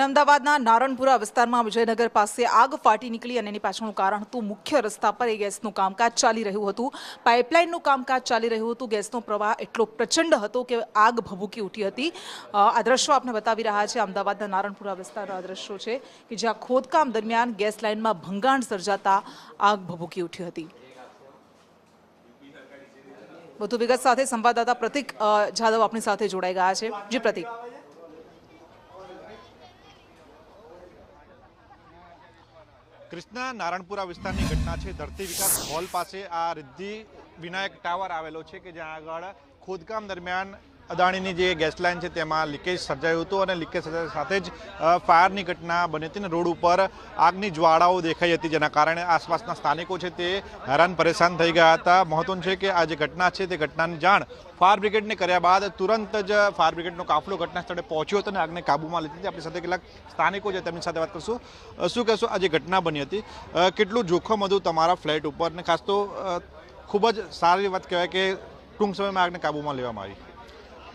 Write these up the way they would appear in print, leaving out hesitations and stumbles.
અમદાવાદના નારણપુરા વિસ્તારમાં વિજયનગર પાસે આગ ફાટી નીકળી અને એની પાછળનું કારણ હતું મુખ્ય રસ્તા પર એ ગેસનું કામકાજ ચાલી રહ્યું હતું. પાઇપલાઇનનું કામકાજ ચાલી રહ્યું હતું. ગેસનો પ્રવાહ એટલો પ્રચંડ હતો કે આગ ભભૂકી ઉઠી હતી. આ દ્રશ્યો આપને બતાવી રહ્યા છે. અમદાવાદના નારણપુરા વિસ્તારના આ દ્રશ્યો છે કે જ્યાં ખોદકામ દરમિયાન ગેસ લાઇનમાં ભંગાણ સર્જાતા આગ ભભૂકી ઉઠી હતી. વધુ વિગત સાથે સંવાદદાતા પ્રતિક જાદવ આપણી સાથે જોડાઈ ગયા છે. જી પ્રતિક. કૃષ્ણા નારણપુરા વિસ્તારની ઘટના છે. ધરતી વિકાસ હોલ પાસે આ રિદ્ધિ વિનાયક ટાવર આવેલો છે કે જ્યાં આગળ ખોદકામ દરમિયાન અદાણીની જે ગેસ લાઇન છે તેમાં લીકેજ સર્જાયું હતું અને લીકેજ સાથે જ ફાયરની ઘટના બની હતી. રોડ ઉપર આગની જ્વાળાઓ દેખાઈ હતી, જેના કારણે આસપાસના સ્થાનિકો છે તે હેરાન પરેશાન થઈ ગયા હતા. મહત્વનું છે કે આ જે ઘટના છે તે ઘટનાની જાણ ફાયર બ્રિગેડને કર્યા બાદ તુરંત જ ફાયર બ્રિગેડનો કાફલો ઘટના સ્થળે પહોંચ્યો હતો અને આગને કાબૂમાં લીધી હતી. આપણી સાથે કેટલાક સ્થાનિકો છે તેમની સાથે વાત કરશું. શું કહેશો, આ જે ઘટના બની હતી કેટલું જોખમ હતું તમારા ફ્લેટ ઉપર, અને ખાસ તો ખૂબ જ સારી વાત કહેવાય કે ટૂંક સમયમાં આગને કાબૂમાં લેવામાં આવી?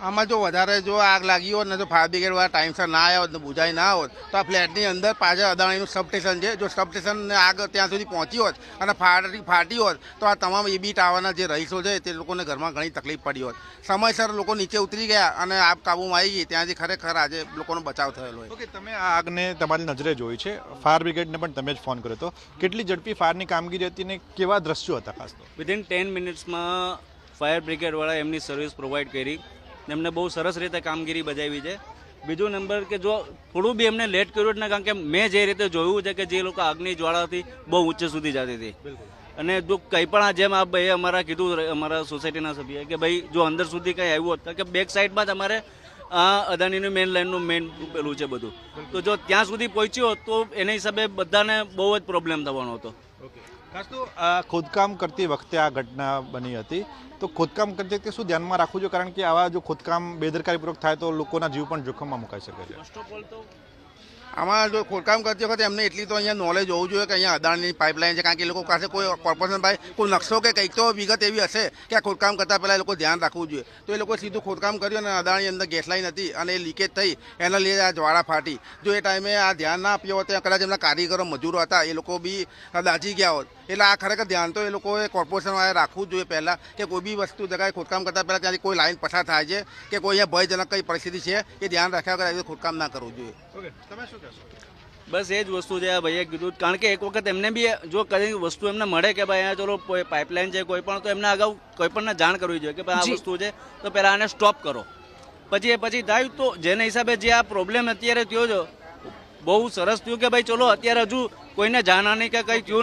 આમાં જો વધારે જો આગ લાગી હોત ને તો ફાયર બ્રિગેડવાળા ટાઈમસર ના આવ્યા હોત ને બુઝાઈ ના હોત તો આ ફ્લેટની અંદર પાછળ અદાણીનું સબસ્ટેશન છે. જો સબસ્ટેશનને આગ ત્યાં સુધી પહોંચી હોત અને ફાટી હોત તો આ તમામ એબી ટાવરના જે રહીશો છે તે લોકોને ઘરમાં ઘણી તકલીફ પડી હોત. સમયસર લોકો નીચે ઉતરી ગયા અને આગ કાબૂમાં આવી ગઈ, ત્યાંથી ખરેખર આજે લોકોનો બચાવ થયેલો હોય. ઓકે, તમે આ આગને તમારી નજરે જોઈ છે, ફાયર બ્રિગેડને પણ તમે જ ફોન કર્યો હતો. કેટલી ઝડપી ફાયરની કામગીરી હતી ને કેવા દ્રશ્યો હતા? ખાસ તો વિધિન 10 મિનિટ્સમાં ફાયર બ્રિગેડવાળા એમની સર્વિસ પ્રોવાઈડ કરી. એમને બહુ સરસ રીતે કામગીરી બજાવી છે. બીજો નંબર કે જો થોડું બી એમને લેટ કર્યું ને, કારણ કે મેં જે રીતે જોયું છે કે જે લોકો આગની જ્વાળાથી બહુ ઊંચે સુધી જતી હતી, અને જો કંઈ પણ આ જેમ આ ભાઈએ અમારા કીધું અમારા સોસાયટીના સભ્યએ કે ભાઈ જો અંદર સુધી કંઈ આવ્યું હોત, કારણ કે બેક સાઈડમાં જ અમારે આ અદાણીનું મેઇન લાઇનનું મેઇન પેલું છે બધું, તો જો ત્યાં સુધી પહોંચ્યો હોત તો એના હિસાબે બધાને બહુ જ પ્રોબ્લેમ થવાનો હતો. ખાસ તો ખોદકામ કરતી વખતે આ ઘટના બની હતી, તો ખોદકામ કરતી વખતે શું ધ્યાનમાં રાખવું જોઈએ? કારણ કે આવા જો ખોદકામ બેદરકારીપૂર્વક થાય તો લોકોના જીવ પણ જોખમમાં મુકાઈ શકે છે. ફર્સ્ટ ઓફ ઓલ તો આમાં જો ખોદકામ કરતી વખતે એમને એટલી તો અહીંયા નોલેજ હોવું જોઈએ કે અહીંયા અદાણીની પાઇપલાઇન છે, કારણ કે એ લોકો પાસે કોઈ કોર્પોરેશન પાસે કોઈ નકશો કે કંઈક તો વિગત એવી હશે કે આ ખોદકામ કરતાં પહેલાં એ લોકો ધ્યાન રાખવું જોઈએ. તો એ લોકો સીધું ખોદકામ કર્યું અને અદાણી અંદર ગેસ લાઇન હતી અને એ લીકેજ થઈ, એના લીધે આ જ્વાળા ફાટી. જો એ ટાઈમે આ ધ્યાન ના આપ્યો હોત, કદાચ એમના કારીગરો મજૂરો હતા એ લોકો બી દાઝી ગયા હોત. એટલે આ ખરેખર ધ્યાન તો એ લોકોએ કોર્પોરેશનવાળાએ રાખવું જ જોઈએ પહેલાં, કે કોઈ બી વસ્તુ જગ્યાએ ખોદકામ કરતાં પહેલાં ત્યાંથી કોઈ લાઈન પસાર થાય છે કે કોઈ અહીંયા ભયજનક કઈ પરિસ્થિતિ છે એ ધ્યાન રાખ્યા વગર ખોદકામ ના કરવું જોઈએ. ઓકે, તમે શું કહેશો? બસ એ જ વસ્તુ છે આ ભાઈએ કીધું, કારણ કે એક વખત એમને બી જો કઈ વસ્તુ એમને મળે કે ભાઈ અહીંયા ચલો પાઇપલાઇન છે કોઈ પણ, તો એમને અગાઉ કોઈ પણને જાણ કરવી જોઈએ કે ભાઈ આ વસ્તુ છે તો પહેલાં આને સ્ટોપ કરો. પછી થાય તો જેના હિસાબે જે આ પ્રોબ્લેમ અત્યારે થયો છે બહુ સરસ થયું કે ભાઈ ચલો અત્યારે હજુ કોઈને જાણ નહીં કે કંઈ થયું